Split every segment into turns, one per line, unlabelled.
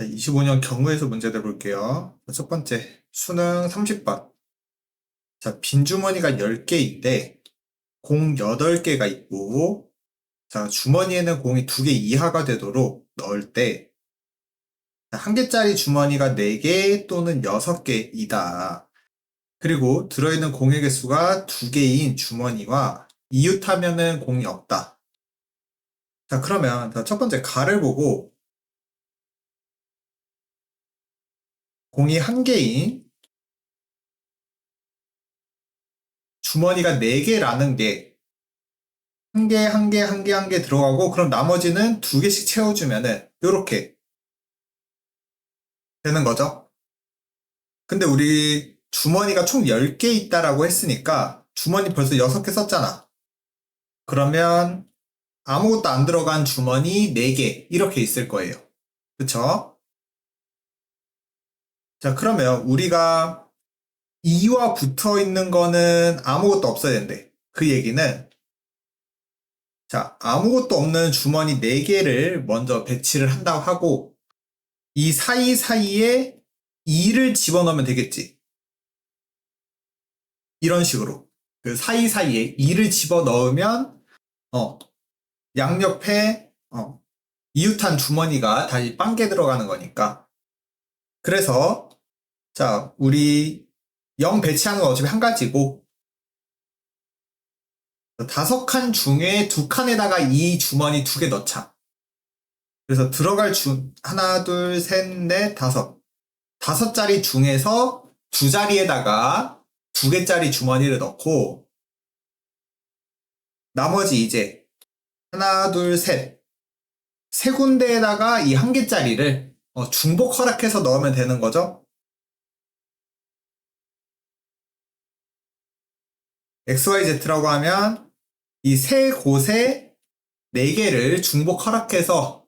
25년 경우에서 문제들 볼게요. 첫 번째, 수능 30번. 자, 빈 주머니가 10개인데, 공 8개가 있고, 자, 주머니에는 공이 2개 이하가 되도록 넣을 때, 1개짜리 주머니가 4개 또는 6개이다. 그리고 들어있는 공의 개수가 2개인 주머니와 이웃하면은 공이 없다. 자, 그러면 첫 번째 가를 보고, 공이 1개인 주머니가 4개라는 게 한 개, 한 개, 한 개, 한 개 들어가고 그럼 나머지는 2개씩 채워주면은 요렇게 되는 거죠. 근데 우리 주머니가 총 10개 있다라고 했으니까 주머니 벌써 6개 썼잖아. 그러면 아무것도 안 들어간 주머니 4개 이렇게 있을 거예요. 그쵸? 자, 그러면 우리가 2와 붙어 있는 거는 아무것도 없어야 된대. 그 얘기는 자, 아무것도 없는 주머니 4개를 먼저 배치를 한다고 하고 이 사이사이에 2를 집어넣으면 되겠지. 이런 식으로. 그 사이사이에 2를 집어넣으면 양옆에 이웃한 주머니가 다시 빵개 들어가는 거니까. 그래서 자, 우리 0 배치하는 건 어차피 한 가지고 5칸 중에 2칸에다가 이 주머니 2개 넣자. 그래서 들어갈 하나, 둘, 셋, 넷, 5. 5자리 중에서 2자리에다가 2개짜리 주머니를 넣고 나머지 이제 하나, 둘, 셋. 3군데에다가 이 1개짜리를 중복 허락해서 넣으면 되는 거죠. XYZ라고 하면 이 3곳에 4개를 중복 허락해서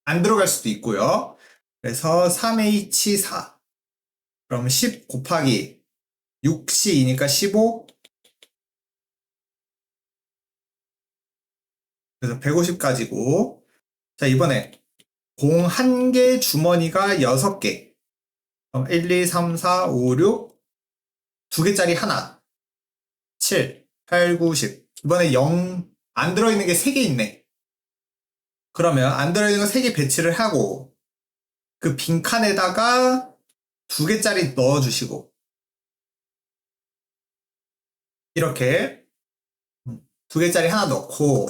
안 들어갈 수도 있고요. 그래서 3H4. 그럼 10 곱하기 6C이니까 15. 그래서 150까지고. 자, 이번에 공 1개 주머니가 6개. 그럼 1, 2, 3, 4, 5, 6. 2개짜리 하나. 7, 8, 9, 10. 이번에 0 안 들어있는 게 3개 있네. 그러면 안 들어있는 거 3개 배치를 하고 그 빈칸에다가 2개짜리 넣어주시고 이렇게 2개짜리 하나 넣고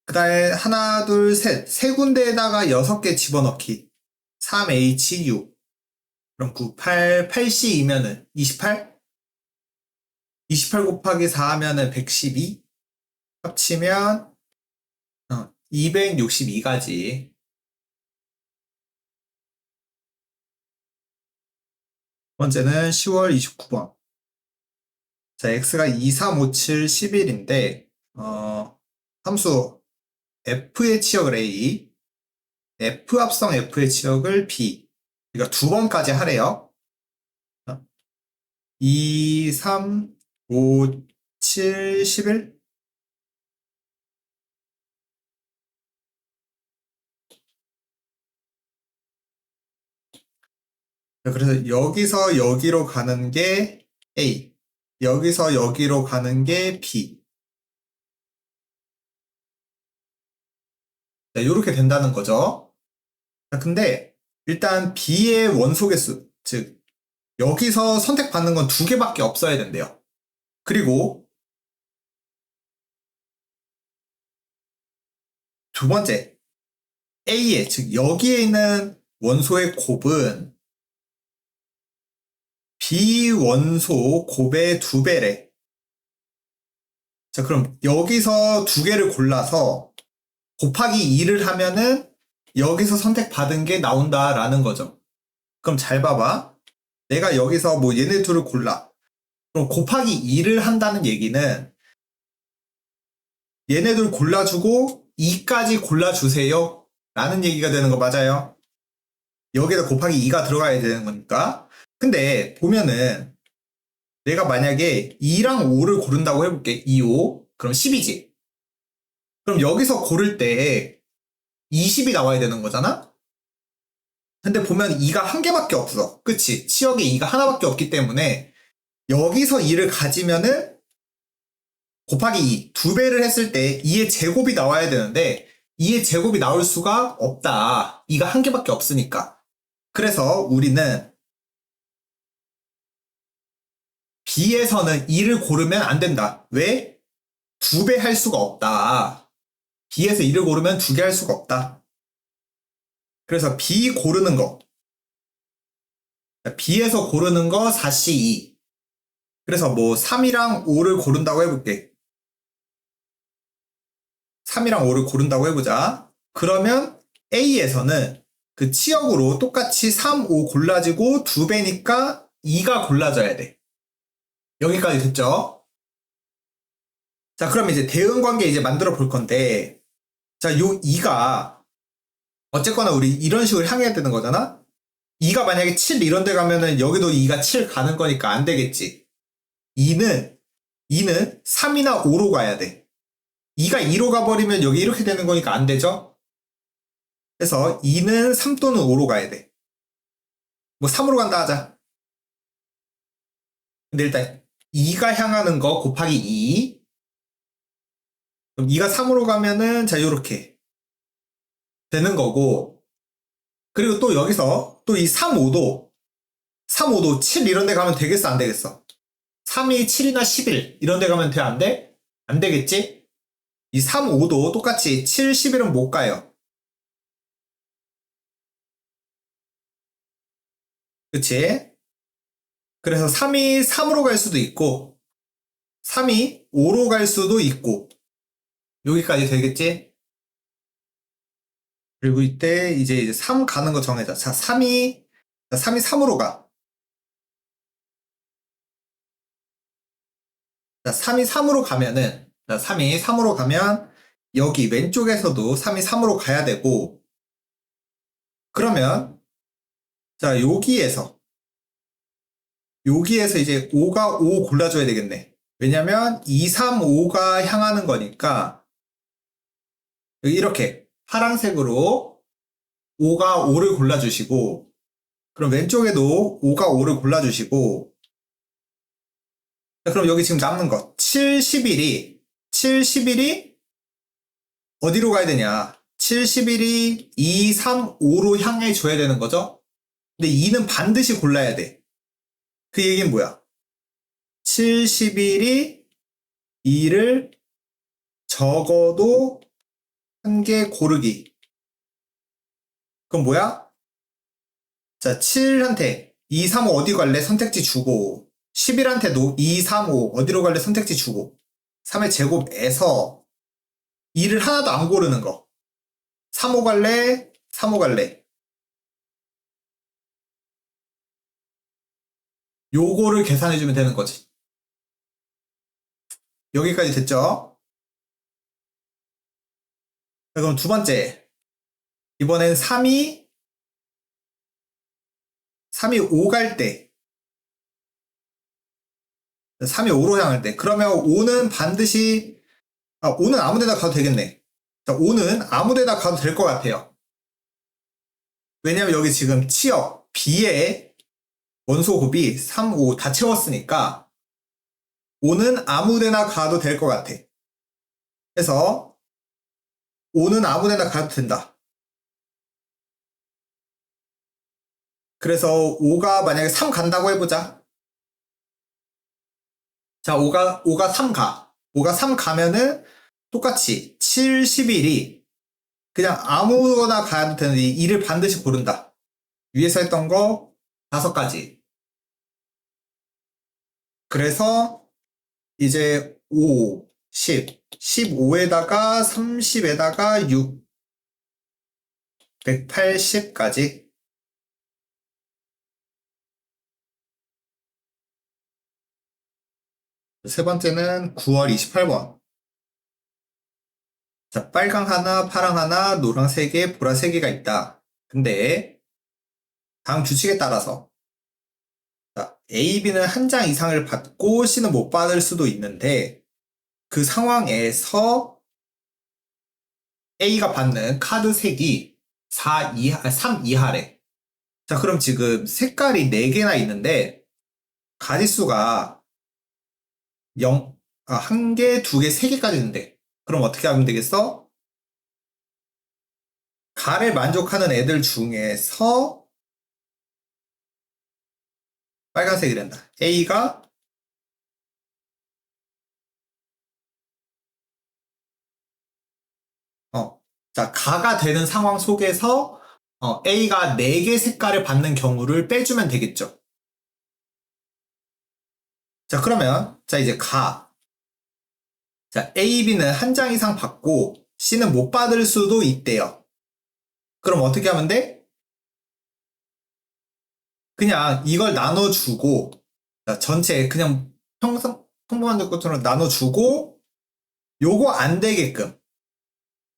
그 다음에 하나, 둘, 셋. 3군데에다가 6개 집어넣기. 3H6. 그럼 9, 8, 8C이면은 28? 28 곱하기 4 하면은 112. 합치면 262가지. 번째는 10월 29번. 자, x가 2, 3, 5, 7, 11인데 함수 f의 치역을 a, f 합성 f의 치역을 b. 그러니까 2번까지 하래요. 2, 3, 5, 7, 11. 그래서 여기서 여기로 가는 게 A, 여기서 여기로 가는 게 B. 자, 이렇게 된다는 거죠. 자, 근데 일단 B의 원소 개수, 즉 여기서 선택받는 건 2개밖에 없어야 된대요. 그리고 두 번째, A의, 즉 여기에 있는 원소의 곱은 B 원소 곱의 2배래. 자, 그럼 여기서 2개를 골라서 곱하기 2를 하면은 여기서 선택받은 게 나온다라는 거죠. 그럼 잘 봐봐. 내가 여기서 뭐 얘네 둘을 골라. 그럼 곱하기 2를 한다는 얘기는 얘네들 골라주고 2까지 골라주세요 라는 얘기가 되는 거 맞아요? 여기다 곱하기 2가 들어가야 되는 거니까. 근데 보면은 내가 만약에 2랑 5를 고른다고 해볼게. 2, 5. 그럼 10이지. 그럼 여기서 고를 때 20이 나와야 되는 거잖아? 근데 보면 2가 한 개밖에 없어. 그치? 치역에 2가 하나밖에 없기 때문에 여기서 2를 가지면은 곱하기 2, 두 배를 했을 때 2의 제곱이 나와야 되는데 2의 제곱이 나올 수가 없다. 2가 한 개밖에 없으니까. 그래서 우리는 B에서는 2를 고르면 안 된다. 왜? 두 배 할 수가 없다. B에서 2를 고르면 두 개 할 수가 없다. 그래서 B 고르는 거. B에서 고르는 거 4C2. 그래서 뭐 3이랑 5를 고른다고 해볼게. 3이랑 5를 고른다고 해보자. 그러면 A에서는 그 치역으로 똑같이 3, 5 골라지고 두 배니까 2가 골라져야 돼. 여기까지 됐죠? 자, 그럼 이제 대응 관계 이제 만들어 볼 건데, 자, 요 2가 어쨌거나 우리 이런 식으로 향해야 되는 거잖아? 2가 만약에 7 이런 데 가면은 여기도 2가 7 가는 거니까 안 되겠지. 2는 3이나 5로 가야 돼. 2가 2로 가버리면 여기 이렇게 되는 거니까 안 되죠? 그래서 2는 3 또는 5로 가야 돼. 뭐 3으로 간다 하자. 근데 일단 2가 향하는 거 곱하기 2. 그럼 2가 3으로 가면은 자 요렇게 되는 거고, 그리고 또 여기서 또 이 3, 5도 7 이런 데 가면 되겠어 안 되겠어? 3이 7이나 11 이런 데 가면 돼 안 돼? 안 되겠지? 이 3, 5도 똑같이 7, 11은 못 가요. 그치? 그래서 3이 3으로 갈 수도 있고 3이 5로 갈 수도 있고 여기까지 되겠지? 그리고 이때 이제 3 가는 거 정해자. 자, 3이 3으로 가. 자, 3이 3으로 가면은, 자, 3이 3으로 가면, 여기 왼쪽에서도 3이 3으로 가야 되고, 그러면, 자, 여기에서 이제 5가 5 골라줘야 되겠네. 왜냐면, 2, 3, 5가 향하는 거니까, 여기 이렇게 파란색으로 5가 5를 골라주시고, 그럼 왼쪽에도 5가 5를 골라주시고, 그럼 여기 지금 남는 거 7, 11이 어디로 가야 되냐? 7, 11이 2, 3, 5로 향해 줘야 되는 거죠? 근데 2는 반드시 골라야 돼. 그 얘기는 뭐야? 7, 11이 2를 적어도 한 개 고르기. 그럼 뭐야? 자, 7한테 2, 3, 5 어디 갈래? 선택지 주고, 11한테도 2, 3, 5 어디로 갈래? 선택지 주고, 3의 제곱에서 2를 하나도 안 고르는 거. 3, 5 갈래? 3, 5 갈래? 요거를 계산해주면 되는 거지. 여기까지 됐죠? 자, 그럼 두 번째. 이번엔 3이 5 갈 때. 3이 5로 향할 때. 그러면 5는 반드시, 5는 아무 데나 가도 되겠네. 자, 5는 아무 데나 가도 될 것 같아요. 왜냐면 여기 지금 치역 B에 원소 곱이 3, 5 다 채웠으니까 5는 아무 데나 가도 될 것 같아. 그래서 5는 아무 데나 가도 된다. 그래서 5가 만약에 3 간다고 해보자. 자, 5가 3 가. 5가 3 가면은 똑같이 7, 11이 그냥 아무거나 가도 되는데 2를 반드시 고른다. 위에서 했던 거 5가지. 그래서 이제 5, 10, 15에다가 30에다가 6, 180까지. 세 번째는 9월 28번. 자, 빨강 하나, 파랑 하나, 노랑 3개, 보라 3개가 있다. 근데 다음 규칙에 따라서 자, A, B는 한 장 이상을 받고 C는 못 받을 수도 있는데 그 상황에서 A가 받는 카드 색이 3 이하래. 자, 그럼 지금 색깔이 4개나 있는데, 가짓수가 1개, 2개, 3개까지 있는데, 그럼 어떻게 하면 되겠어? 가를 만족하는 애들 중에서 빨간색이란다. A가 자, 가가 되는 상황 속에서 A가 4개 색깔을 받는 경우를 빼주면 되겠죠. 자, 그러면 자 이제 자, A, B는 한 장 이상 받고 C는 못 받을 수도 있대요. 그럼 어떻게 하면 돼? 그냥 이걸 나눠주고 자, 전체 그냥 평범한 것처럼 나눠주고 요거 안 되게끔.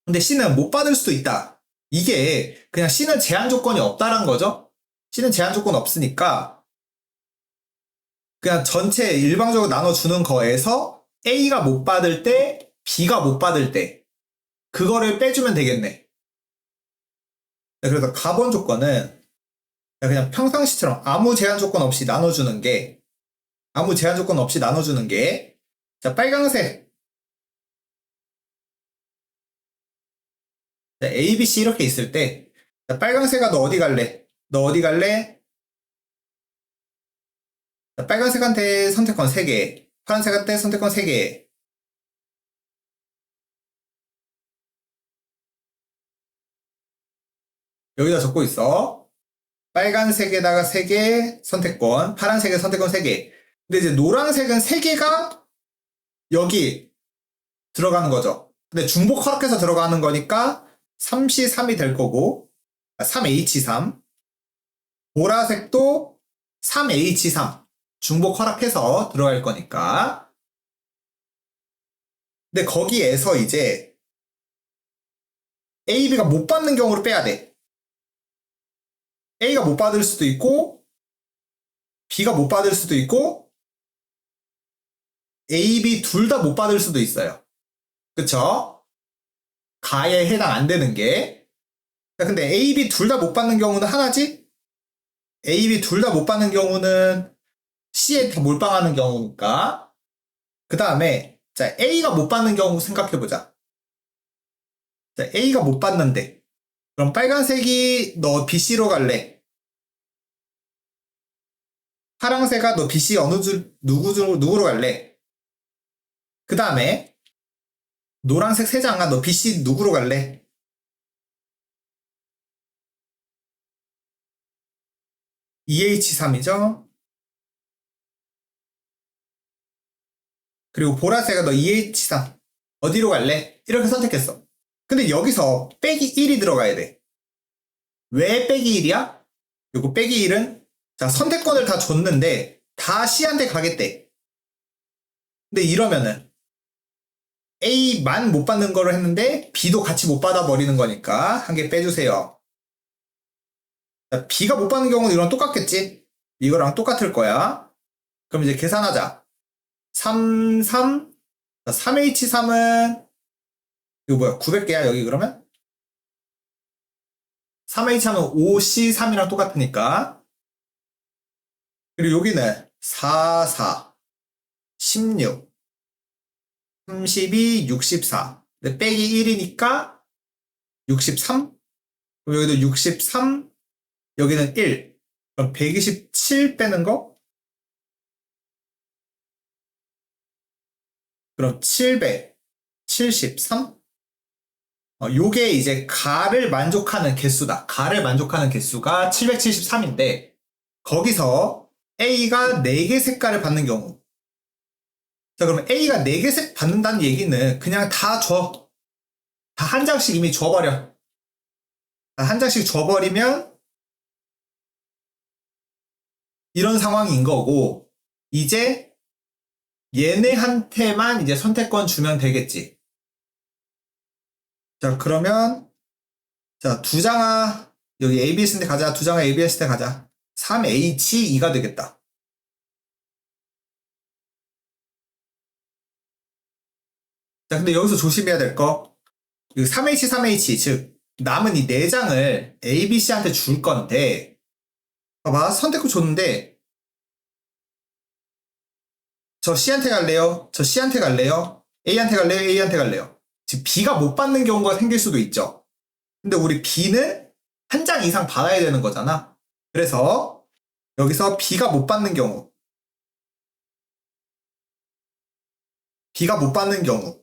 근데 C는 못 받을 수도 있다. 이게 그냥 C는 제한 조건이 없다는 거죠. C는 제한 조건 없으니까 그냥 전체 일방적으로 나눠주는 거에서 A가 못 받을 때, B가 못 받을 때 그거를 빼주면 되겠네. 그래서 가번 조건은 그냥 평상시처럼 아무 제한 조건 없이 나눠주는 게 자, 빨강색 자, A, B, C 이렇게 있을 때 자, 빨강색아 너 어디 갈래? 너 어디 갈래? 자, 빨간색한테 선택권 3개, 파란색한테 선택권 3개. 여기다 적고 있어. 빨간색에다가 3개 선택권, 파란색에 선택권 3개. 근데 이제 노란색은 3개가 여기 들어가는 거죠. 근데 중복 허락해서 들어가는 거니까 3C3이 될 거고, 3H3. 보라색도 3H3. 중복 허락해서 들어갈 거니까. 근데 거기에서 이제 A, B가 못 받는 경우를 빼야 돼. A가 못 받을 수도 있고, B가 못 받을 수도 있고, A, B 둘 다 못 받을 수도 있어요. 그쵸? 가에 해당 안 되는 게. 근데 A, B 둘 다 못 받는 경우는 하나지? A, B 둘 다 못 받는 경우는 C에 다 몰빵하는 경우니까. 그 다음에, 자, A가 못 받는 경우 생각해보자. 자, A가 못 받는데. 그럼 빨간색이 너 BC로 갈래? 파랑색아 너 BC 누구로 갈래? 그 다음에, 노란색 세장아 너 BC 누구로 갈래? EH3이죠? 그리고 보라색아 너 EH3 어디로 갈래? 이렇게 선택했어. 근데 여기서 빼기 1이 들어가야 돼. 왜 빼기 1이야? 요거 빼기 1은 자 선택권을 다 줬는데 다 C한테 가겠대. 근데 이러면은 A만 못 받는 거를 했는데 B도 같이 못 받아버리는 거니까 한 개 빼주세요. 자, B가 못 받는 경우는 이거랑 똑같겠지? 이거랑 똑같을 거야. 그럼 이제 계산하자. 3, 3, 3H3은 이거 뭐야 900개야 여기 그러면? 3H3은 5C3이랑 똑같으니까 그리고 여기는 4, 4, 16, 32, 64 근데 빼기 1이니까 63 그럼 여기도 63 여기는 1 그럼 127 빼는 거? 그럼 773 요게 이제 가를 만족하는 개수다. 가를 만족하는 개수가 773인데 거기서 A가 4개 색깔을 받는 경우 자 그러면 A가 4개 색 받는다는 얘기는 그냥 다 줘. 다 한 장씩 이미 줘버려. 다 한 장씩 줘버리면 이런 상황인 거고 이제 얘네한테만 이제 선택권 주면 되겠지. 자 그러면 자 두 장아 여기 ABS인데 가자. 두 장아 ABS인데 가자. 3H2가 되겠다. 자 근데 여기서 조심해야 될 거 3H, 3H, 즉 남은 이 4장을 A, B, C한테 줄 건데 봐봐, 선택구 줬는데 저 C한테 갈래요? 저 C한테 갈래요? A한테 갈래요? A한테 갈래요? 즉 B가 못 받는 경우가 생길 수도 있죠. 근데 우리 B는 한 장 이상 받아야 되는 거잖아. 그래서 여기서 B가 못 받는 경우 B가 못 받는 경우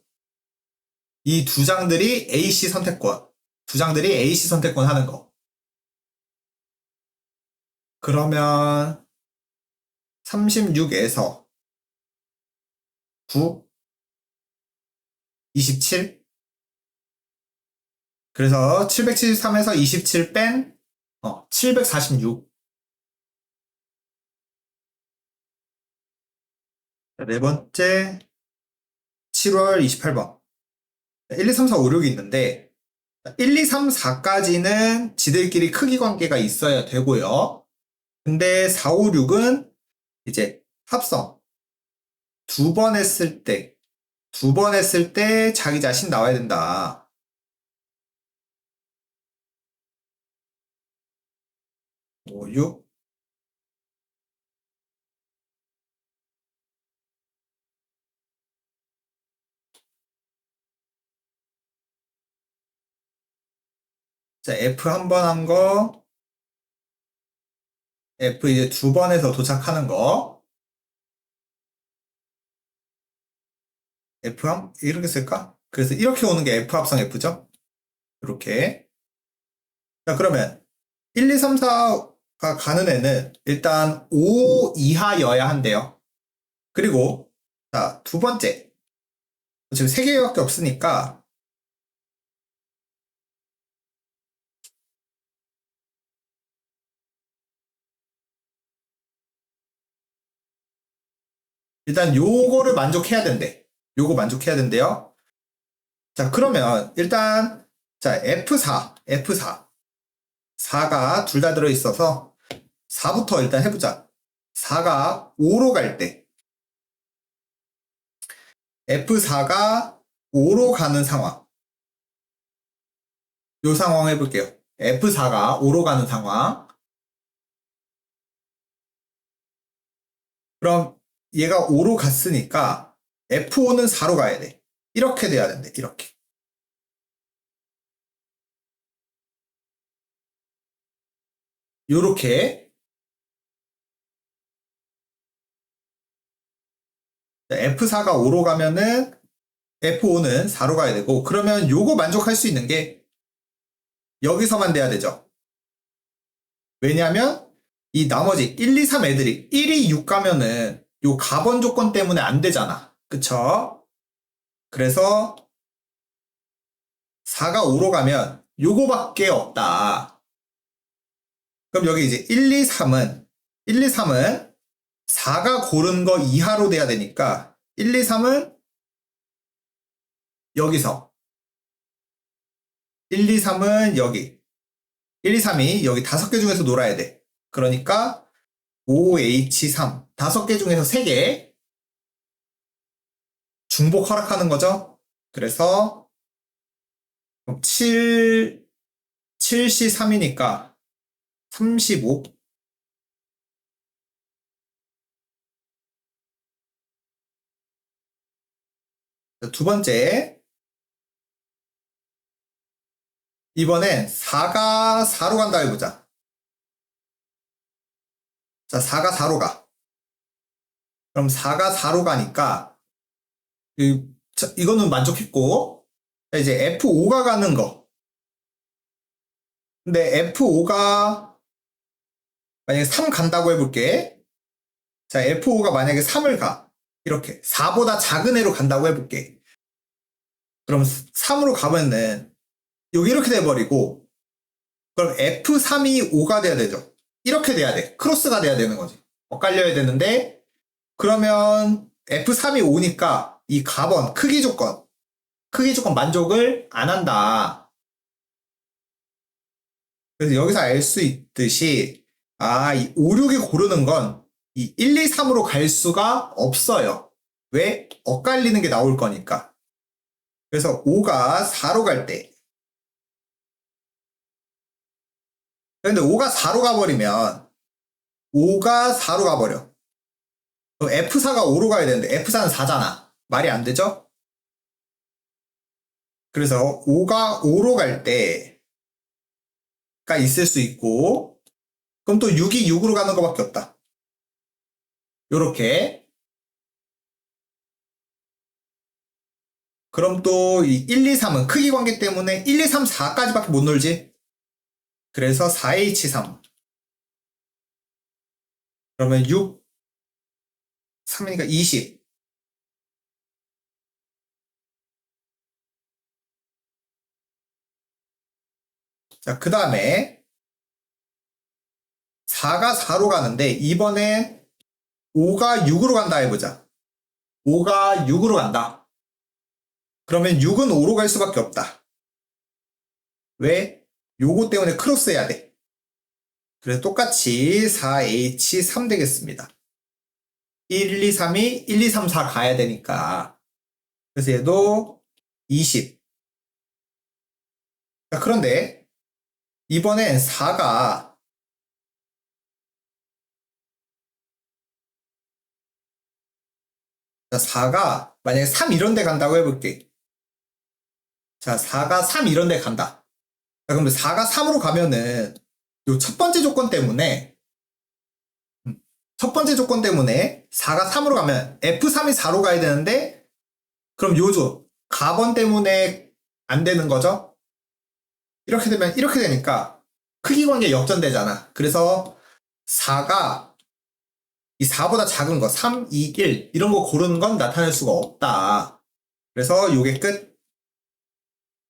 이 2장들이 AC 선택권, 2장들이 AC 선택권 하는 거. 그러면 36에서 9, 27. 그래서 773에서 27 뺀 746. 네 번째 7월 28번. 1, 2, 3, 4, 5, 6이 있는데 1, 2, 3, 4까지는 지들끼리 크기 관계가 있어야 되고요. 근데 4, 5, 6은 이제 합성 두 번 했을 때 자기 자신 나와야 된다. 5, 6. 자, F 한 번 한 거, F 이제 2번에서 도착하는 거. F 이렇게 쓸까? 그래서 이렇게 오는 게 F 합성 F죠? 이렇게. 자, 그러면 1, 2, 3, 4가 가는 애는 일단 5 이하여야 한대요. 그리고 자, 두 번째. 지금 3개밖에 없으니까 일단 요거를 만족해야 된대. 요거 만족해야 된대요. 자, 그러면 일단 자, F4. 4가 둘 다 들어있어서 4부터 일단 해보자. 4가 5로 갈 때 F4가 5로 가는 상황. 요 상황 해볼게요. F4가 5로 가는 상황. 그럼 얘가 5로 갔으니까 F5는 4로 가야 돼. 이렇게 돼야 된대. 이렇게. 요렇게. F4가 5로 가면은 F5는 4로 가야 되고, 그러면 요거 만족할 수 있는 게 여기서만 돼야 되죠. 왜냐면 이 나머지 1, 2, 3 애들이 1이 6 가면은 요 가번 조건 때문에 안 되잖아. 그쵸? 그래서 4가 5로 가면 요거밖에 없다. 그럼 여기 이제 1, 2, 3은 4가 고른 거 이하로 돼야 되니까 1, 2, 3은 여기서 1, 2, 3은 여기 1, 2, 3이 여기 5개 중에서 놀아야 돼. 그러니까 OH3 5개 중에서 3개 중복 허락하는 거죠. 그래서 7C3이니까 35. 두 번째. 이번엔 4가 4로 간다 해보자. 자, 4가 4로 가. 그럼 4가 4로 가니까 이거는 만족했고, 이제 F5가 가는 거. 근데 F5가 만약에 3 간다고 해볼게. 자, F5가 만약에 3을 가. 이렇게 4보다 작은 애로 간다고 해볼게. 그럼 3으로 가면은 여기 이렇게 돼버리고, 그럼 F3이 5가 돼야 되죠. 이렇게 돼야 돼. 크로스가 돼야 되는 거지. 엇갈려야 되는데, 그러면 F3이 5니까 이 가번 크기 조건 만족을 안 한다. 그래서 여기서 알 수 있듯이 이 5, 6이 고르는 건 이 1, 2, 3으로 갈 수가 없어요. 왜? 엇갈리는 게 나올 거니까. 그래서 5가 4로 갈 때. 근데 5가 4로 가버리면 5가 4로 가버려. 그럼 F4가 5로 가야 되는데 F4는 4잖아. 말이 안 되죠? 그래서 5가 5로 갈 때가 있을 수 있고, 그럼 또 6이 6으로 가는 것밖에 없다. 요렇게. 그럼 또 이 1, 2, 3은 크기 관계 때문에 1, 2, 3, 4까지밖에 못 놀지. 그래서 4H3. 그러면 6, 3이니까 20. 자, 그 다음에 4가 4로 가는데 이번엔 5가 6으로 간다 해보자. 5가 6으로 간다. 그러면 6은 5로 갈 수밖에 없다. 왜? 요거 때문에 크로스 해야 돼. 그래서 똑같이 4H3 되겠습니다. 1, 2, 3이 1, 2, 3, 4 가야 되니까. 그래서 얘도 20. 자, 그런데 이번엔 4가 만약에 3 이런 데 간다고 해볼게. 자, 4가 3 이런 데 간다. 자, 그럼 4가 3으로 가면은 요 첫 번째 조건 때문에 4가 3으로 가면 F3이 4로 가야 되는데 그럼 요조 가번 때문에 안 되는 거죠? 이렇게 되면 이렇게 되니까 크기 관계 역전되잖아. 그래서 4가 이 4보다 작은 거 3, 2, 1 이런 거 고르는 건 나타낼 수가 없다. 그래서 요게 끝.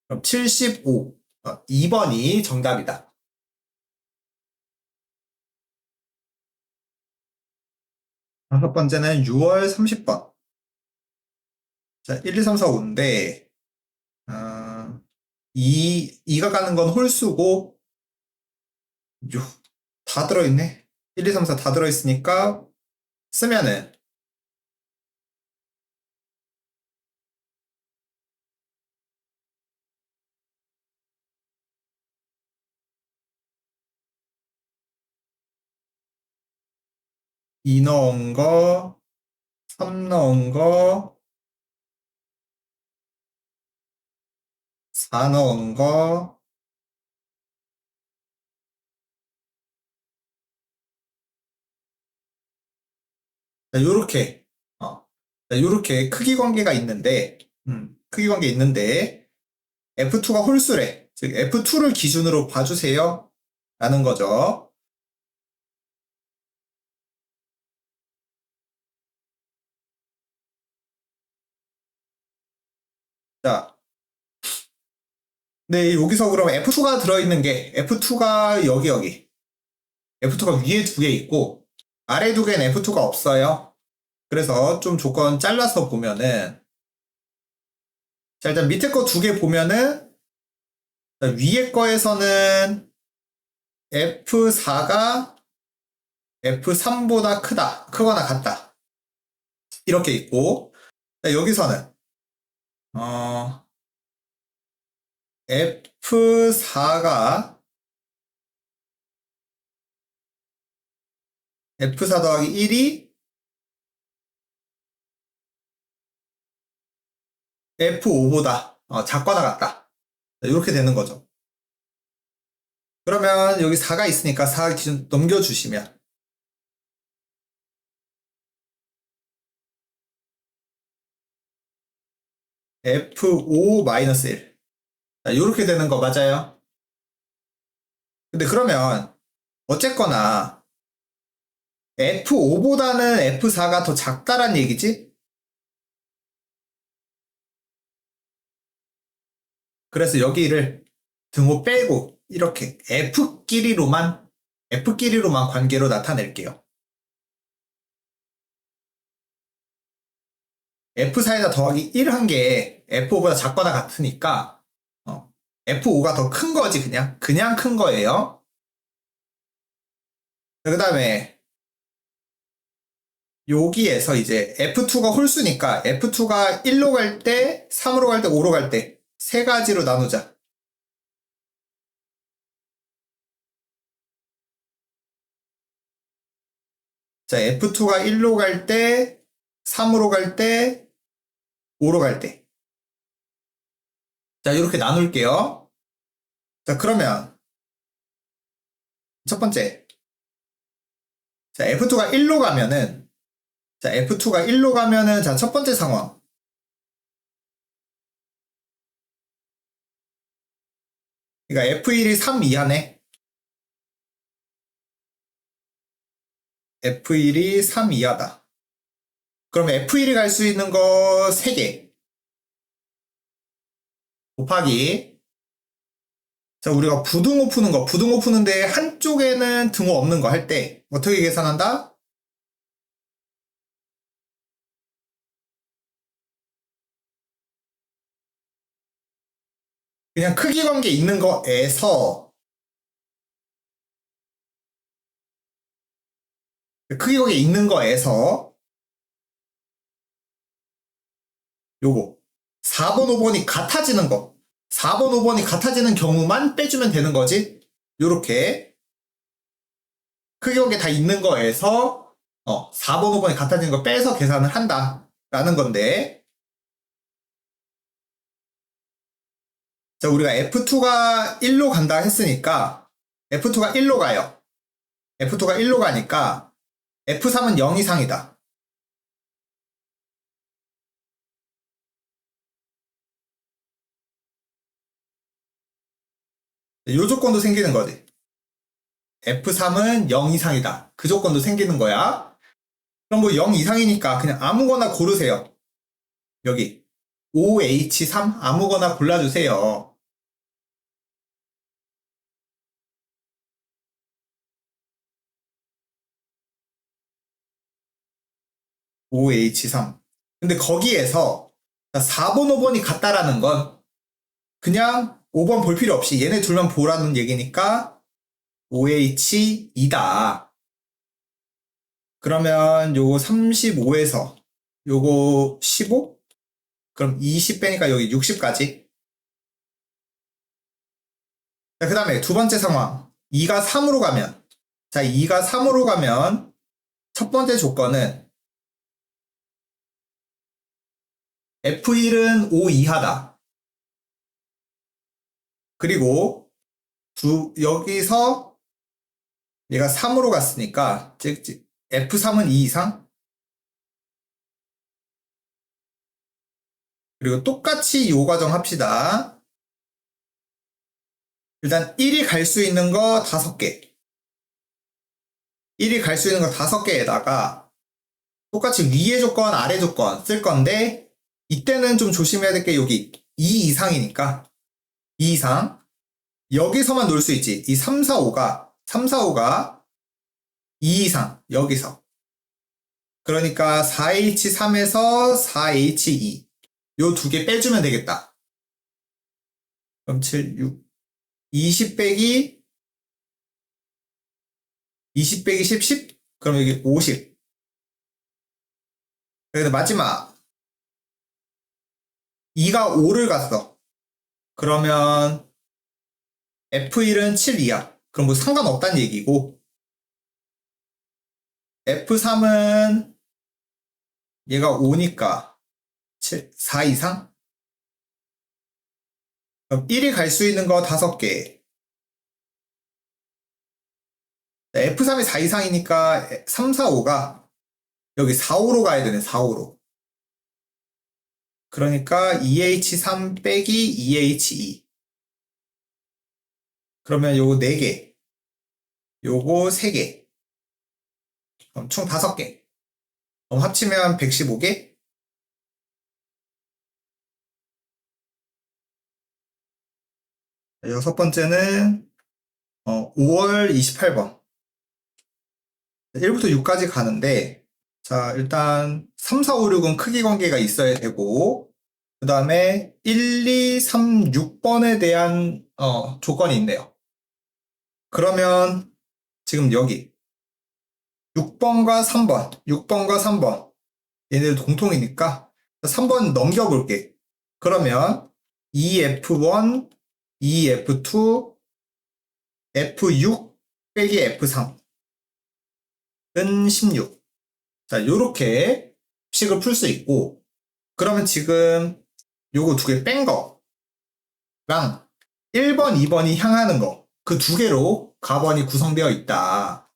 그럼 75. 2번이 정답이다. 다섯 번째는 6월 30번. 자, 1, 2, 3, 4, 5인데 2가 가는 건 홀수고 다 들어있네. 1, 2, 3, 4 다 들어있으니까 쓰면은 이 넣은 거, 3 넣은 거, 4 넣은 거, 자, 요렇게, 자, 요렇게 크기 관계가 있는데, 크기 관계 있는데, F2가 홀수래. 즉, F2를 기준으로 봐주세요. 라는 거죠. 자, 네, 여기서 그럼 F2가 들어있는 게, F2가 여기. F2가 위에 두 개 있고, 아래 두 개는 F2가 없어요. 그래서 좀 조건 잘라서 보면은, 자, 일단 밑에 거 두 개 보면은, 위에 거에서는 F4가 F3보다 크거나 같다. 이렇게 있고, 여기서는, F4가 F4 더하기 1이 F5보다 작거나 같다. 이렇게 되는 거죠. 그러면 여기 4가 있으니까 4 기준 넘겨주시면 F5-1. 이렇게 되는 거 맞아요? 근데 그러면 어쨌거나 F5보다는 F4가 더 작다란 얘기지? 그래서 여기를 등호 빼고 이렇게 F끼리로만 관계로 나타낼게요. F4에다 더하기 1 한 게 F5보다 작거나 같으니까 F5가 더 큰 거지 그냥 큰 거예요. 그 다음에 여기에서 이제 F2가 홀수니까 F2가 1로 갈 때, 3으로 갈 때, 5로 갈 때 세 가지로 나누자. 자, F2가 1로 갈 때, 3으로 갈 때, 5로 갈 때. 자, 이렇게 나눌게요. 자, 그러면 첫 번째. 자, F2가 1로 가면은 자, F2가 1로 가면은 자, 첫 번째 상황. 그러니까 F1이 3 이하네. F1이 3 이하다. 그럼 F1이 갈 수 있는 거 3개. 곱하기. 자, 우리가 부등호 푸는 거, 부등호 푸는데 한쪽에는 등호 없는 거 할 때 어떻게 계산한다? 그냥 크기 관계 있는 거에서 크기 관계 있는 거에서 요거 4번, 5번이 같아지는 거 4번, 5번이 같아지는 경우만 빼주면 되는 거지. 요렇게 크기 관계 다 있는 거에서 4번, 5번이 같아지는 거 빼서 계산을 한다 라는 건데, 자, 우리가 F2가 1로 간다 했으니까 F2가 1로 가요. F2가 1로 가니까 F3은 0 이상이다. 요 조건도 생기는 거지. F3은 0 이상이다. 그 조건도 생기는 거야. 그럼 뭐 0 이상이니까 그냥 아무거나 고르세요. 여기 OH3 아무거나 골라주세요. OH3. 근데 거기에서 4번, 5번이 같다라는 건 그냥 5번 볼 필요 없이 얘네 둘만 보라는 얘기니까 OH2다. 그러면 요거 35에서 요거 15? 그럼 20 빼니까 여기 60까지. 자, 그 다음에 두 번째 상황. 2가 3으로 가면, 자, 2가 3으로 가면 첫 번째 조건은 F1은 5 이하다. 그리고 여기서 얘가 3으로 갔으니까 즉 F3은 2 이상. 그리고 똑같이 요 과정 합시다. 일단 1이 갈 수 있는 거 5개. 1이 갈 수 있는 거 5개에다가 똑같이 위에 조건, 아래 조건 쓸 건데, 이때는 좀 조심해야 될 게 여기 2 이상이니까 2 이상. 여기서만 놀 수 있지. 이 3, 4, 5가 2 이상 여기서. 그러니까 4H3에서 4H2 요 두 개 빼주면 되겠다. 그럼 7, 6 20 빼기 10, 10. 그럼 여기 50. 그래서 마지막 2가 5를 갔어. 그러면 F1은 7 이하. 그럼 뭐 상관없다는 얘기고, F3은 얘가 5니까 4 이상? 그럼 1이 갈 수 있는 거 5개. F3이 4 이상이니까 3, 4, 5가 여기 4, 5로 가야 되네, 4, 5로. 그러니까 2H3 빼기 2H2. 그러면 요거 4개. 요거 3개. 그럼 총 5개. 그럼 합치면 115개? 여섯 번째는 5월 28번. 1부터 6까지 가는데, 자, 일단 3, 4, 5, 6은 크기 관계가 있어야 되고, 그 다음에 1, 2, 3, 6번에 대한 조건이 있네요. 그러면 지금 여기 6번과 3번, 6번과 3번. 얘네들 공통이니까 3번 넘겨볼게. 그러면 EF1, EF2, F6 빼기 F3은 16. 자, 요렇게 식을 풀 수 있고, 그러면 지금 요거 두 개 뺀 거랑 1번, 2번이 향하는 거, 그 두 개로 가번이 구성되어 있다.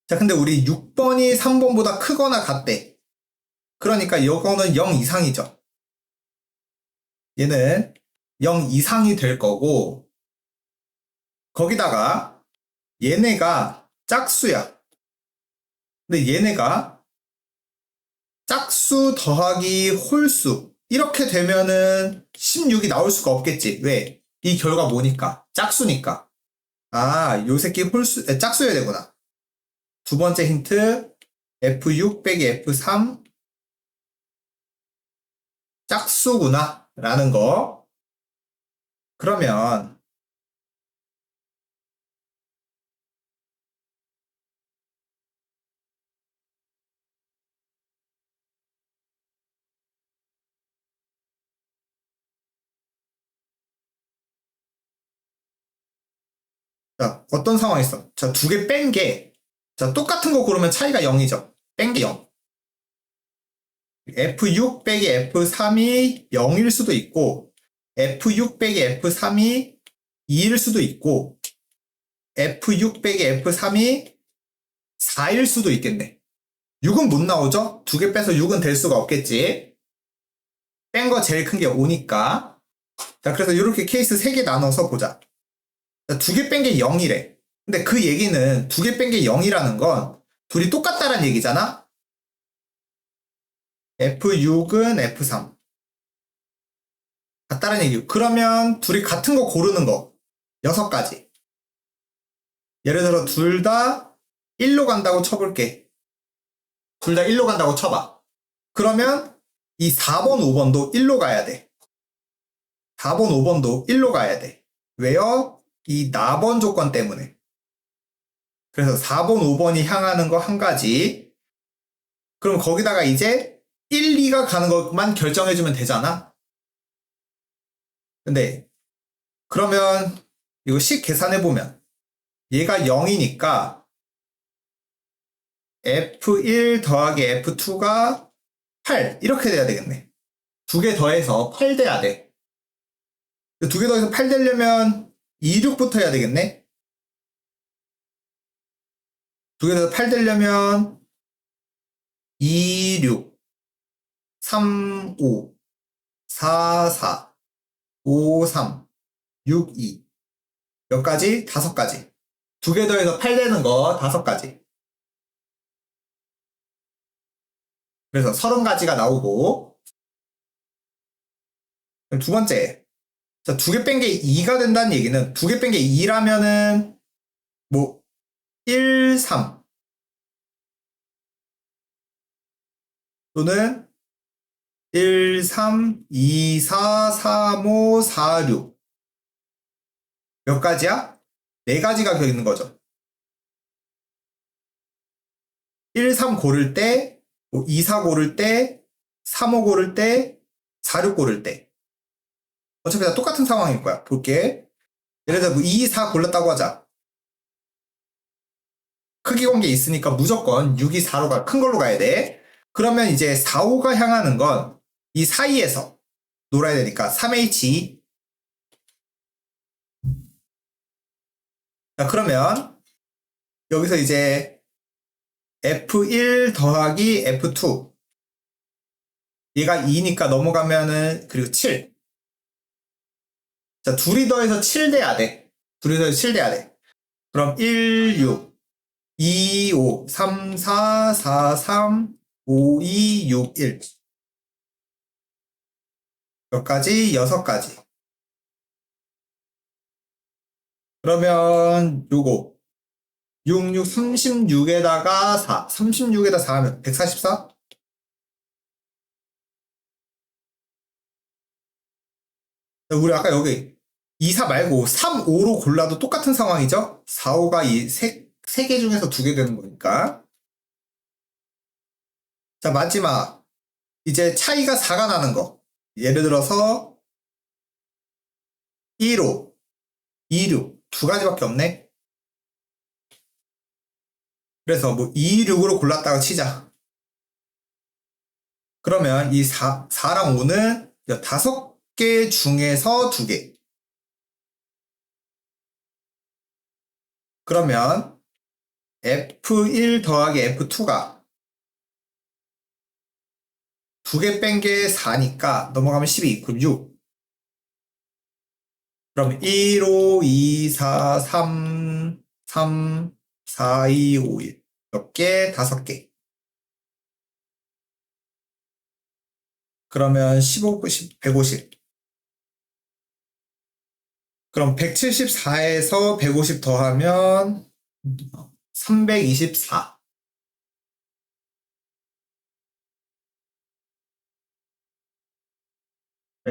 자, 근데 우리 6번이 3번보다 크거나 같대. 그러니까 이거는 0 이상이죠. 얘는 0 이상이 될 거고, 거기다가 얘네가 짝수야. 근데 얘네가 짝수 더하기 홀수. 이렇게 되면은 16이 나올 수가 없겠지. 왜? 이 결과 뭐니까? 짝수니까. 아, 요 새끼 짝수여야 되구나. 두 번째 힌트. F6 빼기 F3. 짝수구나. 라는 거. 그러면 자, 어떤 상황이 있어? 자, 두 개 뺀 게, 자, 똑같은 거 고르면 차이가 0이죠. 뺀 게 0. F6 빼기 F3이 0일 수도 있고, F6 빼기 F3이 2일 수도 있고, F6 빼기 F3이 4일 수도 있겠네. 6은 못 나오죠? 두 개 빼서 6은 될 수가 없겠지. 뺀 거 제일 큰 게 5니까. 자, 그래서 이렇게 케이스 3개 나눠서 보자. 두 개 뺀 게 0이래. 근데 그 얘기는 두 개 뺀 게 0이라는 건 둘이 똑같다는 얘기잖아? F6은 F3. 같다는 얘기. 그러면 둘이 같은 거 고르는 거. 6가지. 예를 들어 둘 다 1로 간다고 쳐볼게. 둘 다 1로 간다고 쳐봐. 그러면 이 4번, 5번도 1로 가야 돼. 4번, 5번도 1로 가야 돼. 왜요? 이 나번 조건 때문에. 그래서 4번, 5번이 향하는 거 한 가지. 그럼 거기다가 이제 1, 2가 가는 것만 결정해주면 되잖아? 근데 그러면 이거 식 계산해보면 얘가 0이니까 F1 더하기 F2가 8 이렇게 돼야 되겠네. 두 개 더해서 8 돼야 돼. 두 개 더해서 8 되려면 2, 6부터 해야 되겠네. 두 개 더해서 8 되려면 2, 6, 3, 5, 4, 4, 5, 3, 6, 2. 몇 가지? 5가지. 두 개 더해서 8 되는 거 5가지. 그래서 30가지가 나오고. 두 번째. 자, 두 개 뺀 게 2가 된다는 얘기는 두 개 뺀 게 2라면은 뭐 1, 3 또는 1, 3, 2, 4, 3, 5, 4, 6 몇 가지야? 4가지가 겨 있는 거죠. 1, 3 고를 때, 2, 4 고를 때, 3, 5 고를 때, 4, 6 고를 때. 어차피 다 똑같은 상황일 거야. 볼게. 예를 들어 2, 4 골랐다고 하자. 크기 관계 있으니까 무조건 6이 4로 큰 걸로 가야 돼. 그러면 이제 4, 5가 향하는 건 이 사이에서 놀아야 되니까 3H. 자, 그러면 여기서 이제 F1 더하기 F2. 얘가 2니까 넘어가면은, 그리고 7. 자, 둘이 더해서 7 돼야 돼. 둘이 더해서 7 돼야 돼. 그럼 1, 6, 2, 5, 3, 4, 4, 3, 5, 2, 6, 1. 몇 가지? 6가지. 그러면 요거 6, 6, 36에다가 4. 36에다 4 하면 144? 우리 아까 여기 2, 4 말고 3, 5로 골라도 똑같은 상황이죠? 4, 5가 3개 중에서 2개 되는 거니까. 자, 마지막. 이제 차이가 4가 나는 거. 예를 들어서 1호, 26. 2가지밖에 없네. 그래서 뭐 226으로 골랐다고 치자. 그러면 이 4랑 5는 5개 중에서 2개. 그러면 F1 더하기 F2가 2개 뺀 게 4니까 넘어가면 12. 그럼 6. 그럼 1, 5, 2, 4, 3, 3, 4, 2, 5, 1. 몇 개? 5개. 그러면 15, 150. 그럼 174에서 150 더하면 324.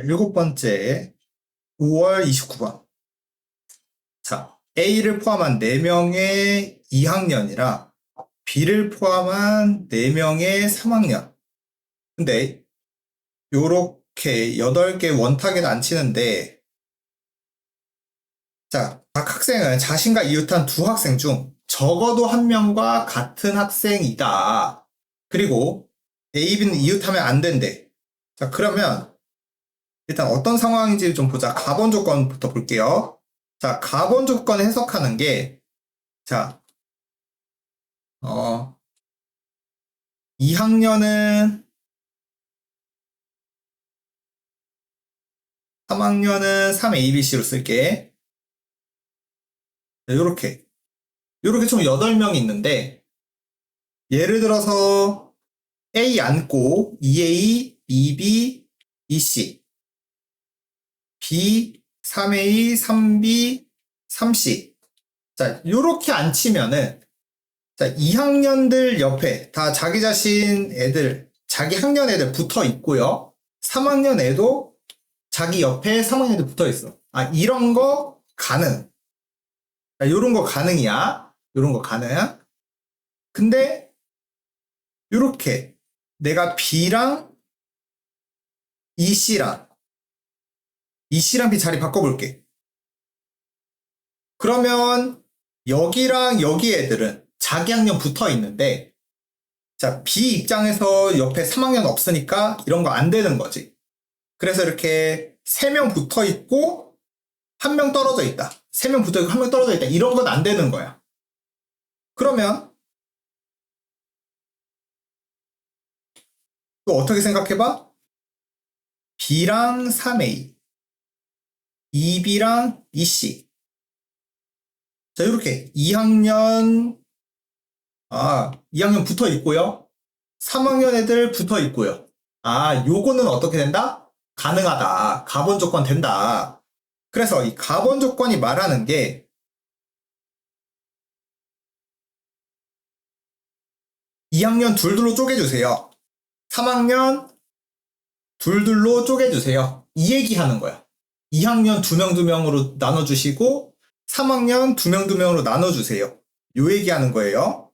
일곱 번째, 5월 29번. 자, A를 포함한 4명의 2학년이라 B를 포함한 4명의 3학년. 근데 요렇게 8개 원타겟 안 치는데, 자, 각 학생은 자신과 이웃한 2학생 중 적어도 1명과 같은 학생이다. 그리고 A, B는 이웃하면 안 된대. 자, 그러면 일단 어떤 상황인지 좀 보자. 가번 조건부터 볼게요. 자, 가번 조건 해석하는 게, 자, 2학년은 3학년은 3ABC로 쓸게. 요렇게 총 8명이 있는데, 예를 들어서 A 앉고 2A, 2B, 2C, B, 3A, 3B, 3C. 자, 요렇게 앉히면은, 자, 2학년들 옆에 다 자기 자신 애들, 자기 학년 애들 붙어 있고요. 3학년 애도 자기 옆에 3학년 애들 붙어 있어. 아, 이런 거 가능. 자, 요런 거 가능이야. 요런 거 가능. 근데, 요렇게 내가 B랑 EC랑 B 자리 바꿔볼게. 그러면 여기랑 여기 애들은 자기 학년 붙어 있는데, 자, B 입장에서 옆에 3학년 없으니까 이런 거 안 되는 거지. 그래서 이렇게 3명 붙어 있고 1명 떨어져 있다. 3명 붙어 있고 1명 떨어져 있다. 이런 건 안 되는 거야. 그러면 또 어떻게 생각해봐? B랑 3A, 2B랑 2C. 자, 이렇게 2학년 붙어 있고요. 3학년 애들 붙어 있고요. 아, 요거는 어떻게 된다? 가능하다. 가번 조건 된다. 그래서 이 가번 조건이 말하는 게 2학년 둘둘로 쪼개주세요. 3학년 둘둘로 쪼개주세요. 이 얘기하는 거야. 2학년 2명 2명으로 나눠주시고 3학년 2명 2명으로 나눠주세요. 요 얘기하는 거예요.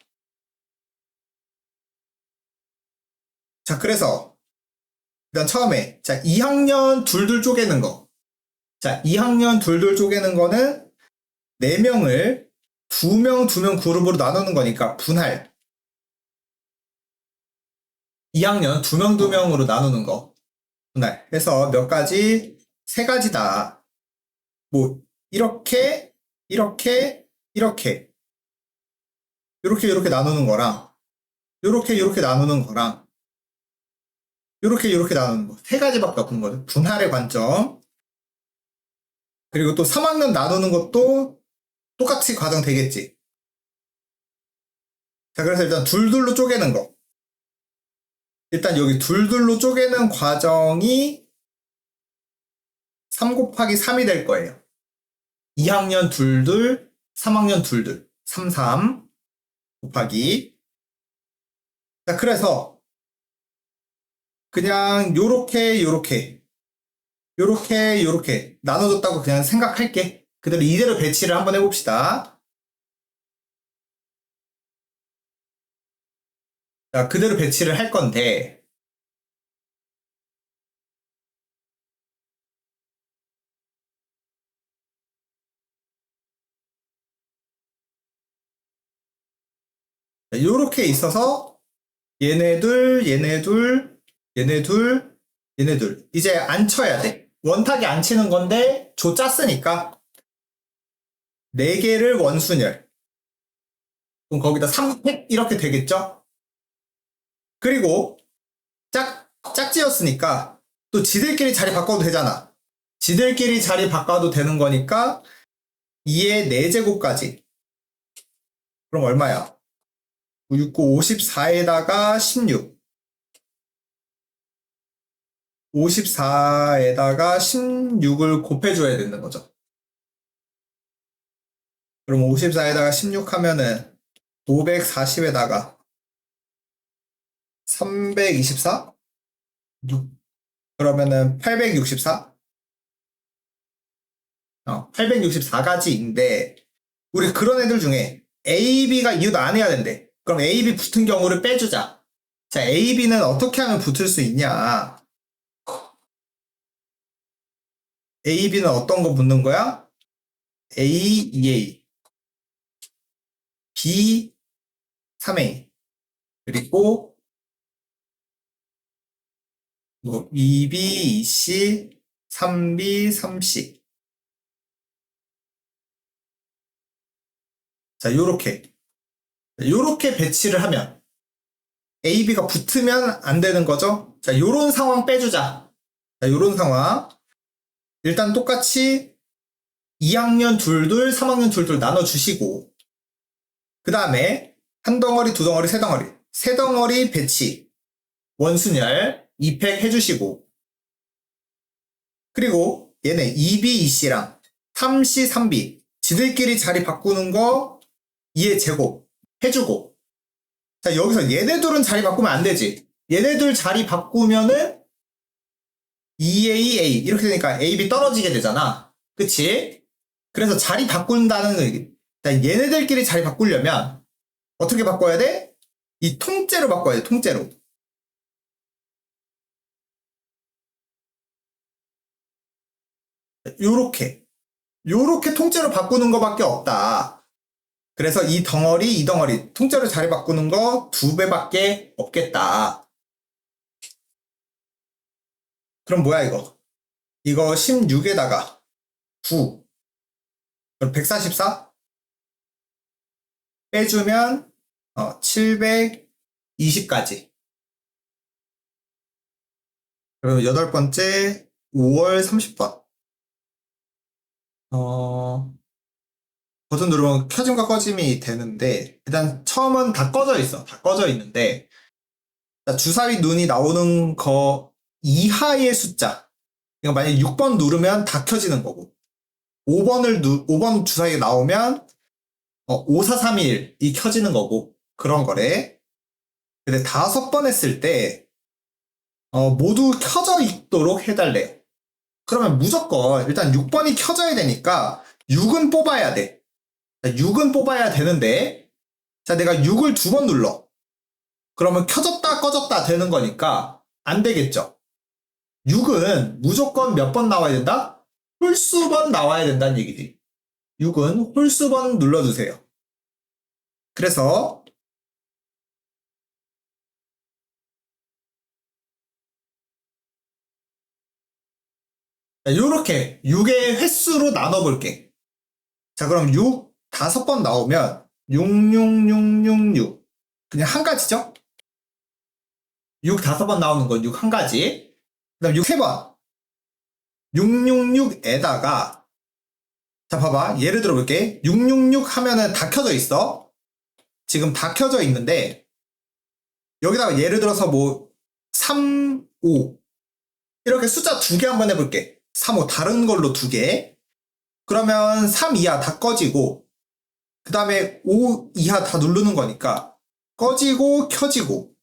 자, 그래서 일단 처음에 2학년 둘둘 쪼개는 거. 자, 2학년 둘둘 쪼개는 거는 4명을 2명 2명 그룹으로 나누는 거니까 분할. 2학년 2명 2명으로 나누는 거. 분할. 해서 몇 가지? 3가지다. 뭐 이렇게 이렇게 나누는 거랑 요렇게 나누는 거랑 요렇게 나누는 거. 3가지밖에 없는 거죠. 분할의 관점. 그리고 또 3학년 나누는 것도 똑같이 과정 되겠지. 자, 그래서 일단 둘둘로 쪼개는 거. 일단 여기 둘둘로 쪼개는 과정이 3 곱하기 3이 될 거예요. 2학년 둘둘, 3학년 둘둘. 3, 3 곱하기. 자, 그래서 그냥 요렇게 나눠줬다고 그냥 생각할게. 그대로 이대로 배치를 한번 해봅시다. 자, 그대로 배치를 할 건데, 요렇게 있어서, 얘네 둘, 얘네 둘, 얘네 둘, 얘네 둘. 이제 안 쳐야 돼. 원탁이 안 치는 건데, 조 짰으니까, 4개를 원순열. 그럼 거기다 3팩 이렇게 되겠죠? 그리고, 짝지었으니까, 또 지들끼리 자리 바꿔도 되잖아. 지들끼리 자리 바꿔도 되는 거니까, 2의 4제곱까지. 그럼 얼마야? 6, 9, 54에다가 16. 54에다가 16을 곱해줘야 되는 거죠. 그럼 54에다가 16 하면은 540에다가 324? 그러면은 864? 864가지인데, 우리 그런 애들 중에 A, B가 이웃 안 해야 된대. 그럼 A, B 붙은 경우를 빼주자. 자, A, B는 어떻게 하면 붙을 수 있냐? A, B는 어떤 거 붙는 거야? A, 2A, B, 3A, 그리고 뭐 2B, 2C, 3B, 3C. 자, 요렇게 배치를 하면 A, B가 붙으면 안 되는 거죠? 자, 요런 상황 빼주자. 자, 요런 상황. 일단 똑같이 2학년 둘둘, 3학년 둘둘 나눠주시고, 그 다음에 한 덩어리, 두 덩어리, 세 덩어리. 세 덩어리 배치. 원순열 2팩 해주시고, 그리고 얘네 2B, 2C랑 3C, 3B. 지들끼리 자리 바꾸는 거 2의 제곱 해주고. 자, 여기서 얘네들은 자리 바꾸면 안 되지. 얘네들 자리 바꾸면은 2A, A 이렇게 되니까 A, B 떨어지게 되잖아. 그치? 그래서 자리 바꾼다는 얘네들끼리 자리 바꾸려면 어떻게 바꿔야 돼? 이 통째로 바꿔야 돼. 통째로. 요렇게 통째로 바꾸는 거밖에 없다. 그래서 이 덩어리 통째로 자리 바꾸는 거 2배밖에 없겠다. 그럼 뭐야 이거? 이거 16에다가 9. 그럼 144? 빼주면 720까지. 그럼 8번째 5월 30번. 버튼 누르면 켜짐과 꺼짐이 되는데, 일단 처음은 다 꺼져 있어. 다 꺼져 있는데, 주사위 눈이 나오는 거 이하의 숫자. 그러니까 만약에 6번 누르면 다 켜지는 거고, 5번 주사위가 나오면 54321이 켜지는 거고, 그런 거래. 근데 5번 했을 때 모두 켜져 있도록 해달래요. 그러면 무조건 일단 6번이 켜져야 되니까 6은 뽑아야 돼. 6은 뽑아야 되는데, 자, 내가 6을 2번 눌러. 그러면 켜졌다 꺼졌다 되는 거니까 안 되겠죠. 6은 무조건 몇 번 나와야 된다? 홀수번 나와야 된다는 얘기지. 6은 홀수번 눌러주세요. 그래서 요렇게 6의 횟수로 나눠볼게. 자, 그럼 6 5번 나오면 66666 그냥 한 가지죠? 6 5번 나오는 건 6 한 가지. 그 다음 6 3번 666에다가, 자, 봐봐. 예를 들어 볼게. 666 하면은 다 켜져 있어. 지금 다 켜져 있는데, 여기다가 예를 들어서 뭐 3, 5 이렇게 숫자 2개 한번 해볼게. 3, 5 다른 걸로 2개. 그러면 3 이하 다 꺼지고, 그 다음에 5 이하 다 누르는 거니까 꺼지고 켜지고.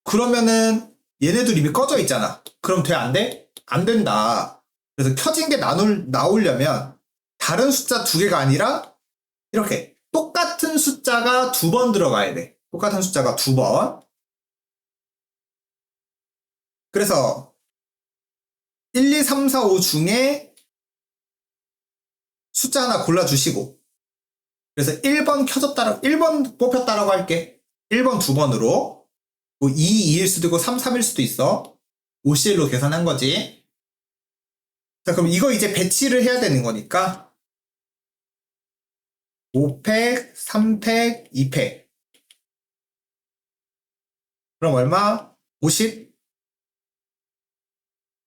그러면은 얘네들 이미 꺼져 있잖아. 그럼 돼? 안 돼? 안 된다. 그래서 켜진 게 나오려면 다른 숫자 2개가 아니라 이렇게 똑같은 숫자가 2번 들어가야 돼. 똑같은 숫자가 2번. 그래서 1, 2, 3, 4, 5 중에 숫자 하나 골라주시고, 그래서 1번 뽑혔다라고 할게. 1번 2번으로. 뭐 2, 2일 수도 있고 3, 3일 수도 있어. OCL로 계산한 거지. 자, 그럼 이거 이제 배치를 해야 되는 거니까 5팩, 3팩, 2팩. 그럼 얼마? 50?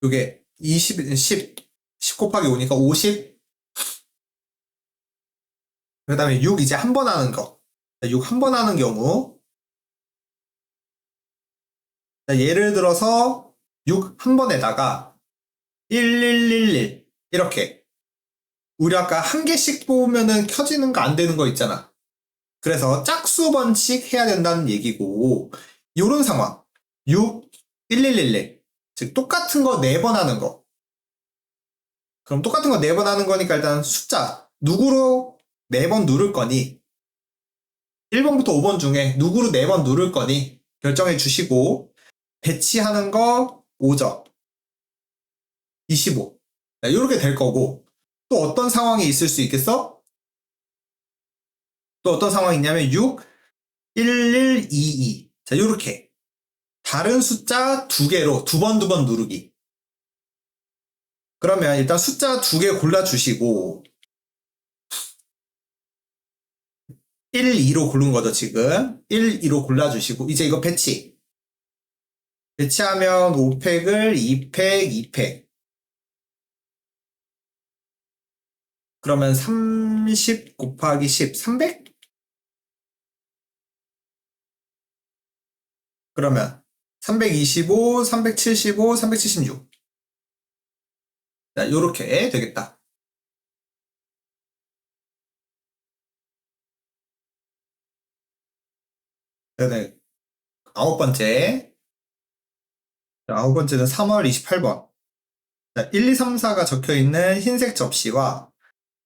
이게 10 곱하기 5니까 50. 그 다음에 6 이제 한 번 하는 거. 6 한 번 하는 경우. 예를 들어서 6 한 번에다가 1111 이렇게. 우리 아까 한 개씩 뽑으면은 켜지는 거 안 되는 거 있잖아. 그래서 짝수 번씩 해야 된다는 얘기고, 요런 상황. 6, 1111. 즉, 똑같은 거 4번 하는 거. 그럼 똑같은 거 4번 하는 거니까 일단 숫자. 누구로 4번 누를 거니? 1번부터 5번 중에 누구로 4번 누를 거니? 결정해 주시고, 배치하는 거 5점. 25. 이렇게 될 거고, 또 어떤 상황이 있을 수 있겠어? 또 어떤 상황이 있냐면 6, 1122. 자, 요렇게. 다른 숫자 2개로 2번 누르기. 그러면 일단 숫자 2개 골라주시고 1, 2로 고른 거죠, 지금. 1, 2로 골라주시고 이제 이거 배치하면 5팩을 2팩, 2팩. 그러면 30 곱하기 10, 300? 그러면 325, 375, 376. 자, 요렇게 되겠다. 네, 아홉 번째는 3월 28번. 자, 1, 2, 3, 4가 적혀 있는 흰색 접시와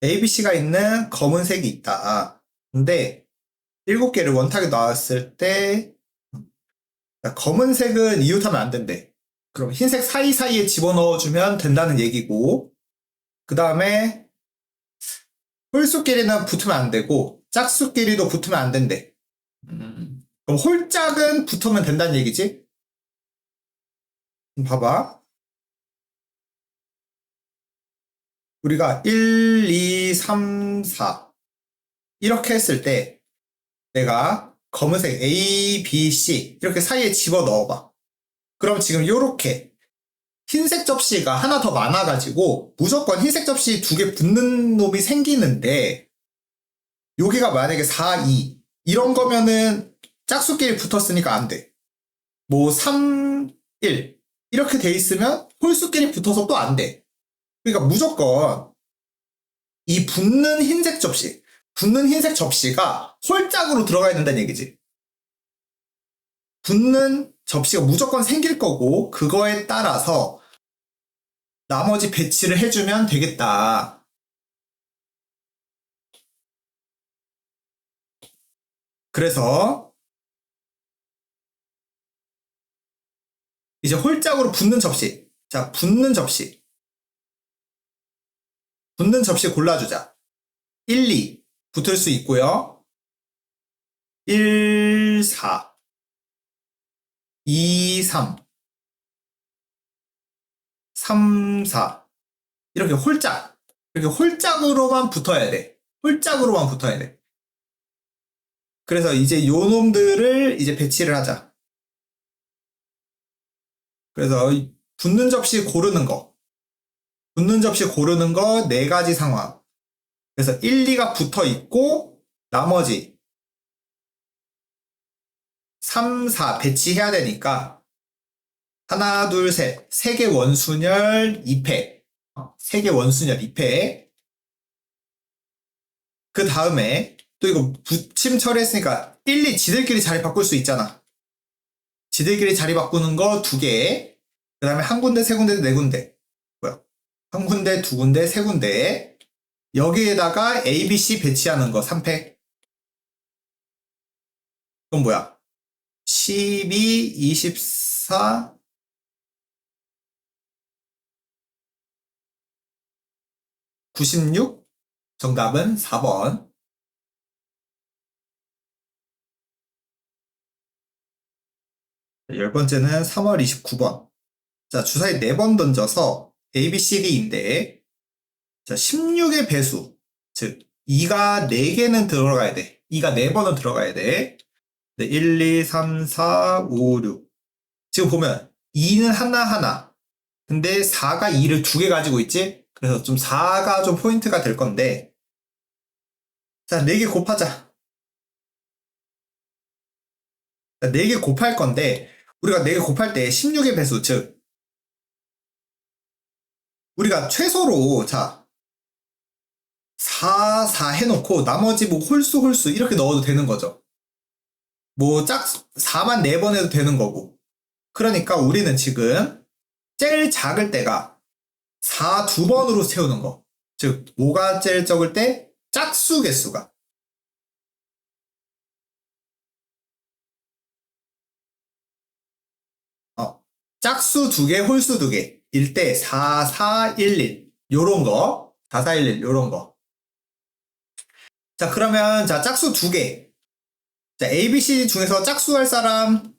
ABC가 있는 검은색이 있다. 근데 7개를 원탁에 놨을 때 검은색은 이웃하면 안 된대. 그럼 흰색 사이사이에 집어넣어주면 된다는 얘기고, 그 다음에 홀수끼리는 붙으면 안 되고 짝수끼리도 붙으면 안 된대. 그럼 홀짝은 붙으면 된다는 얘기지? 봐봐. 우리가 1, 2, 3, 4 이렇게 했을 때 내가 검은색 A, B, C 이렇게 사이에 집어넣어봐. 그럼 지금 요렇게 흰색 접시가 하나 더 많아가지고 무조건 흰색 접시 2개 붙는 놈이 생기는데, 여기가 만약에 4, 2 이런 거면은 짝수끼리 붙었으니까 안 돼. 뭐 3, 1 이렇게 돼 있으면 홀수끼리 붙어서 또 안 돼. 그러니까 무조건 이 붙는 흰색 접시가 홀짝으로 들어가야 된다는 얘기지. 붙는 접시가 무조건 생길 거고 그거에 따라서 나머지 배치를 해주면 되겠다. 그래서 이제 홀짝으로 붙는 접시. 자, 붙는 접시 골라주자. 1, 2 붙을 수 있고요. 1, 4 2, 3 3, 4 이렇게 홀짝으로만 붙어야 돼. 그래서 이제 요 놈들을 이제 배치를 하자. 그래서 붙는 접시 고르는 거 4가지 상황. 그래서 1, 2가 붙어 있고 나머지 3, 4 배치해야 되니까 하나, 둘, 셋 3개 원순열 2팩. 3개 원순열 2팩. 그 다음에 또 이거 붙임 처리했으니까 1, 2 지들끼리 자리 바꿀 수 있잖아. 지들끼리 자리 바꾸는 거 2개. 그 다음에 한 군데, 세 군데, 네 군데. 한 군데, 두 군데, 세 군데. 여기에다가 A, B, C 배치하는 거 3팩. 그럼 뭐야? 12, 24, 96? 정답은 4번. 열 번째는 3월 29번. 자, 주사위 4번 던져서 A, B, C, D인데, 자, 16의 배수. 즉, 2가 4개는 들어가야 돼. 2가 4번은 들어가야 돼. 네, 1, 2, 3, 4, 5, 6. 지금 보면 2는 하나하나. 근데 4가 2를 2개 가지고 있지? 그래서 좀 4가 좀 포인트가 될 건데, 자, 4개 곱하자. 자, 4개 곱할 건데, 우리가 4개 곱할 때 16의 배수, 즉, 우리가 최소로, 자, 4, 4 해놓고, 나머지 뭐 홀수 이렇게 넣어도 되는 거죠. 뭐 4만 4번 해도 되는 거고. 그러니까 우리는 지금 제일 작을 때가 4 2번으로 채우는 거. 즉, 뭐가 제일 적을 때? 짝수 개수가. 짝수 2개, 홀수 2개. 일 때 4, 4, 1, 1. 요런 거. 4, 4, 1, 1. 요런 거. 자, 그러면, 자, 짝수 2개. 자, A, B, C 중에서 짝수 할 사람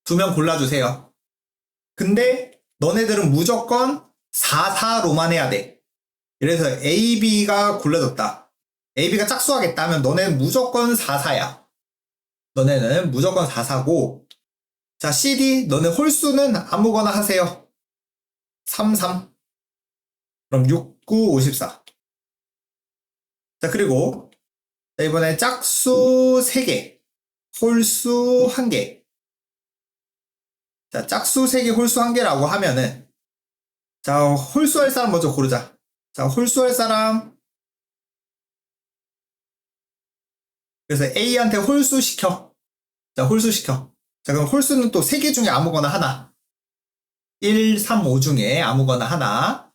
2명 골라주세요. 근데, 너네들은 무조건 4, 4로만 해야 돼. 그래서 A, B가 골라졌다. A, B가 짝수하겠다 하면 너네는 무조건 4, 4야. 너네는 무조건 4, 4고, 자, C, D, 너네 홀수는 아무거나 하세요. 3, 3. 그럼 6, 9, 54. 자, 그리고, 자, 이번에 짝수 3개, 홀수 1개. 자, 짝수 3개, 홀수 1개라고 하면은, 자, 홀수 할 사람 먼저 고르자. 자, 홀수 할 사람. 그래서 A한테 홀수 시켜. 자, 홀수 시켜. 자, 그럼 홀수는 또 3개 중에 아무거나 하나. 1, 3, 5 중에 아무거나 하나.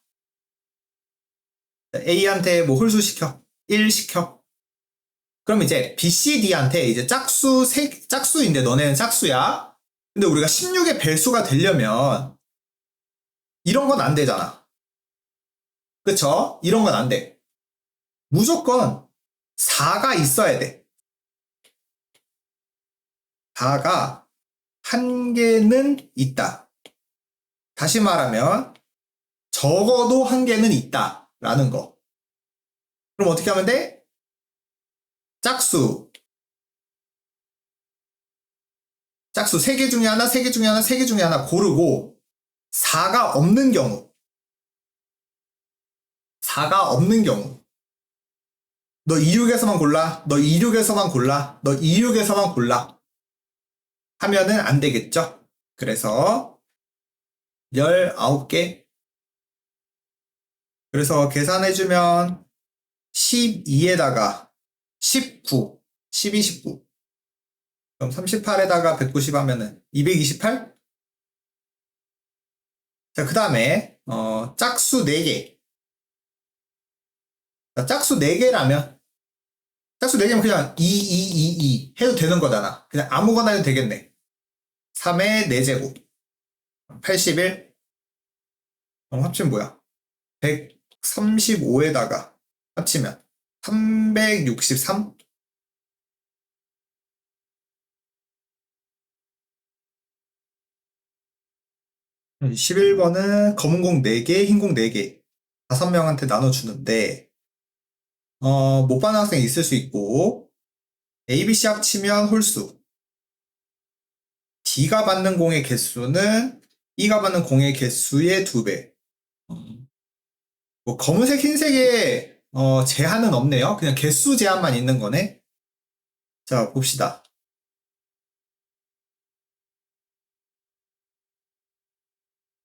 자, A한테 뭐 홀수 시켜. 1 시켜. 그럼 이제 B, C, D한테 이제 짝수인데 너네는 짝수야. 근데 우리가 16의 배수가 되려면 이런 건 안 되잖아. 그쵸? 이런 건 안 돼. 무조건 4가 있어야 돼. 4가 한 개는 있다. 다시 말하면 적어도 한 개는 있다. 라는 거. 그럼 어떻게 하면 돼? 짝수 3개 중에 하나, 3개 중에 하나, 3개 중에 하나 고르고 4가 없는 경우 4가 없는 경우 너 26에서만 골라, 너 26에서만 골라, 너 26에서만 골라 하면은 안 되겠죠? 그래서 19개. 그래서 계산해주면 12에다가 19, 12, 19. 그럼 38에다가 190 하면은 228? 자, 그 다음에, 짝수 4개. 자, 짝수 4개라면, 짝수 4개면 그냥 2, 2, 2, 2 해도 되는 거잖아. 그냥 아무거나 해도 되겠네. 3의 4제곱. 81. 그럼 합치면 뭐야? 135에다가 합치면 363? 11번은 검은 공 4개, 흰 공 4개. 5명한테 나눠주는데, 못 받는 학생이 있을 수 있고, A, B, C 합치면 홀수. D가 받는 공의 개수는 E가 받는 공의 개수의 2배. 뭐 검은색, 흰색에 제한은 없네요. 그냥 개수 제한만 있는 거네. 자, 봅시다.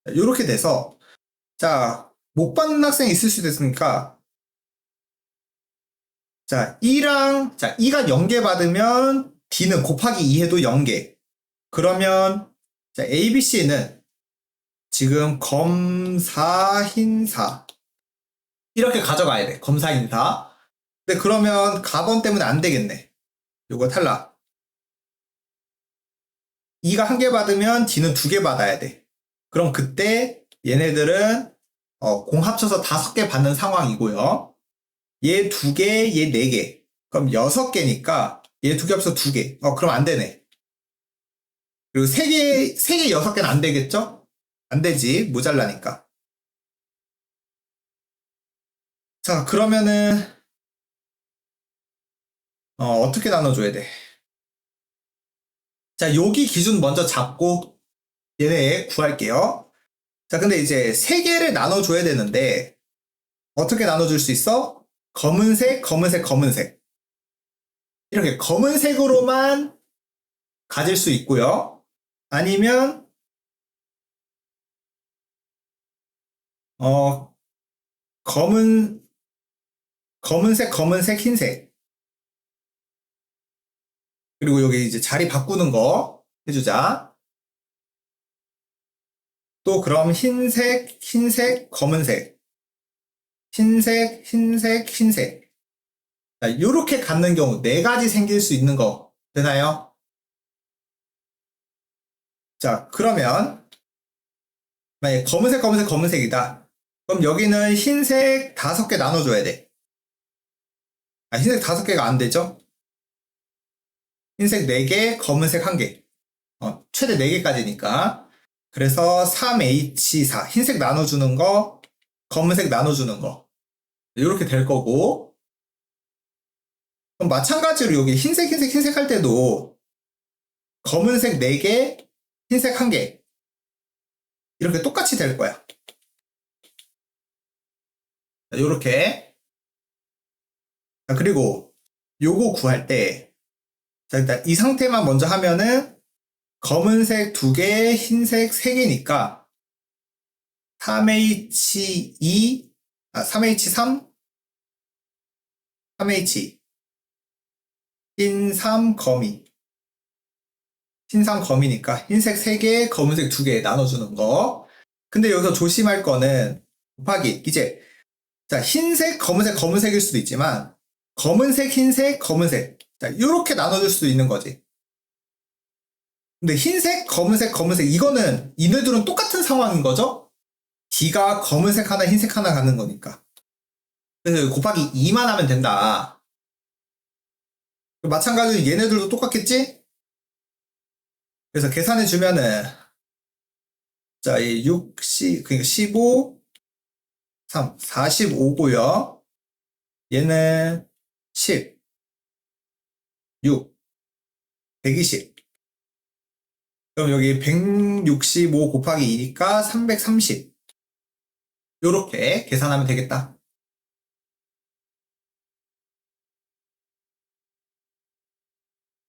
이렇게 돼서 자, 못 받는 학생이 있을 수도 있으니까 자, 자, E가 0개 받으면 D는 곱하기 2 해도 0개. 그러면 자, A, B, C는 지금 검사, 흰사 이렇게 가져가야 돼. 검사, 흰사. 근데 그러면 가번 때문에 안 되겠네. 요거 탈락. E가 1개 받으면 D는 2개 받아야 돼. 그럼 그때 얘네들은 공 합쳐서 5개 받는 상황이고요. 얘 2개, 얘 4개. 그럼 6개니까 얘 2개 합쳐서 2개. 그럼 안 되네. 그리고 3개, 6개는 안 되겠죠? 안 되지. 모자라니까. 자, 그러면은 어떻게 나눠줘야 돼? 자, 여기 기준 먼저 잡고 얘네 구할게요. 자, 근데 이제 3개를 나눠줘야 되는데 어떻게 나눠줄 수 있어? 검은색, 검은색, 검은색. 이렇게 검은색으로만 가질 수 있고요. 아니면 검은색, 검은색, 흰색. 그리고 여기 이제 자리 바꾸는 거 해주자. 또 그럼 흰색, 흰색, 검은색. 흰색, 흰색, 흰색. 자, 요렇게 갖는 경우 4가지 생길 수 있는 거 되나요? 자, 그러면 만약에 검은색, 검은색, 검은색이다. 그럼 여기는 흰색 5개 나눠줘야 돼. 흰색 5개가 안 되죠? 흰색 4개, 검은색 1개. 최대 4개까지니까. 그래서 3H4. 흰색 나눠주는 거, 검은색 나눠주는 거. 이렇게 될 거고. 그럼 마찬가지로 여기 흰색, 흰색, 흰색 할 때도 검은색 4개, 흰색 1개. 이렇게 똑같이 될 거야. 이렇게. 자, 그리고 요거 구할 때, 자, 일단 이 상태만 먼저 하면은 검은색 2개, 흰색 3개니까 3H2, 3H3, 3H, 흰3 거미. 흰3 거미니까 흰색 3개, 검은색 2개 나눠주는 거. 근데 여기서 조심할 거는 곱하기. 이제 자, 흰색, 검은색, 검은색일 수도 있지만 검은색, 흰색, 검은색. 자, 이렇게 나눠줄 수도 있는 거지. 근데 흰색, 검은색, 검은색 이거는 얘네들은 똑같은 상황인 거죠? D가 검은색 하나, 흰색 하나 갖는 거니까. 그래서 곱하기 2만 하면 된다. 마찬가지로 얘네들도 똑같겠지? 그래서 계산해 주면은 자, 이 60, 그러니까 15, 3, 45고요. 얘는 10, 6, 120. 그럼 여기 165 곱하기 2니까 330. 요렇게 계산하면 되겠다.